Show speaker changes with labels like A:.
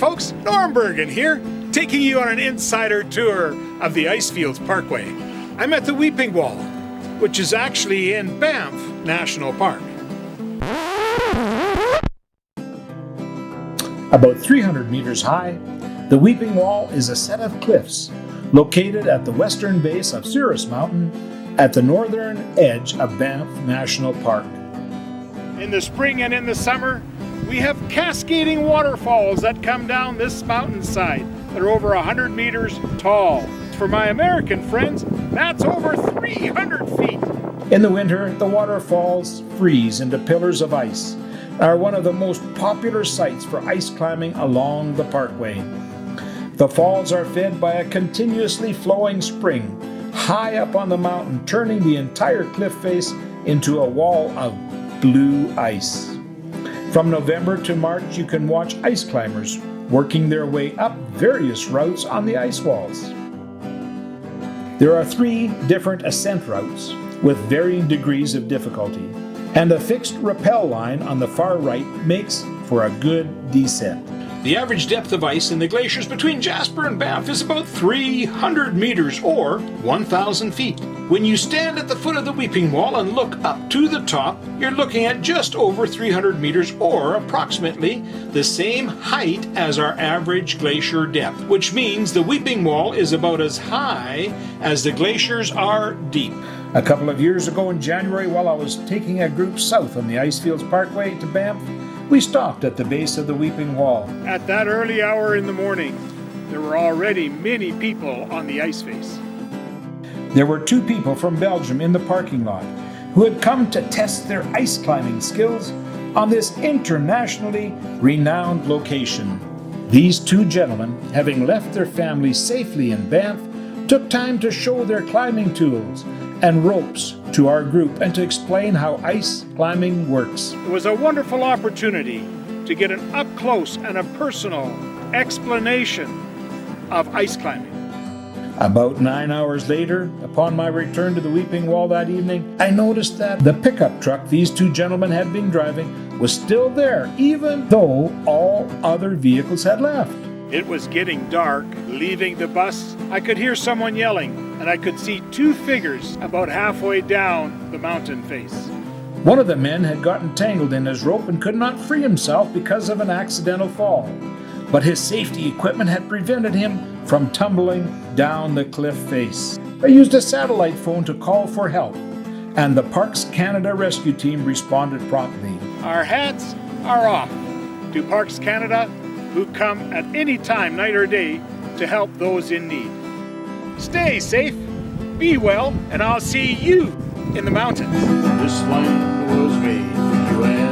A: folks, Norm Bergen here, taking you on an insider tour of the Icefields Parkway. I'm at the Weeping Wall, which is actually in Banff National Park. About 300 meters high, the Weeping Wall is a set of cliffs located at the western base of Cirrus Mountain at the northern edge of Banff National Park. In the spring and in the summer, we have cascading waterfalls that come down this mountainside that are over 100 meters tall. For my American friends, that's over 300 feet. In the winter, the waterfalls freeze into pillars of ice and are one of the most popular sites for ice climbing along the parkway. The falls are fed by a continuously flowing spring high up on the mountain, turning the entire cliff face into a wall of blue ice. From November to March, you can watch ice climbers working their way up various routes on the ice walls. There are 3 different ascent routes with varying degrees of difficulty, and a fixed rappel line on the far right makes for a good descent. The average depth of ice in the glaciers between Jasper and Banff is about 300 meters or 1,000 feet. When you stand at the foot of the Weeping Wall and look up to the top, you're looking at just over 300 meters or approximately the same height as our average glacier depth, which means the Weeping Wall is about as high as the glaciers are deep. A couple of years ago in January, while I was taking a group south on the Icefields Parkway to Banff, we stopped at the base of the Weeping Wall. At that early hour in the morning, there were already many people on the ice face. There were 2 people from Belgium in the parking lot who had come to test their ice climbing skills on this internationally renowned location. These 2 gentlemen, having left their families safely in Banff, took time to show their climbing tools and ropes to our group and to explain how ice climbing works. It was a wonderful opportunity to get an up-close and a personal explanation of ice climbing. About 9 hours later, upon my return to the Weeping Wall that evening, I noticed that the pickup truck these 2 gentlemen had been driving was still there, even though all other vehicles had left. It was getting dark. Leaving the bus, I could hear someone yelling, and I could see 2 figures about halfway down the mountain face. One of the men had gotten tangled in his rope and could not free himself because of an accidental fall, but his safety equipment had prevented him from tumbling down the cliff face. I used a satellite phone to call for help, and the Parks Canada rescue team responded promptly. Our hats are off to Parks Canada, who come at any time, night or day, to help those in need. Stay safe, be well, and I'll see you in the mountains. This land was made for you and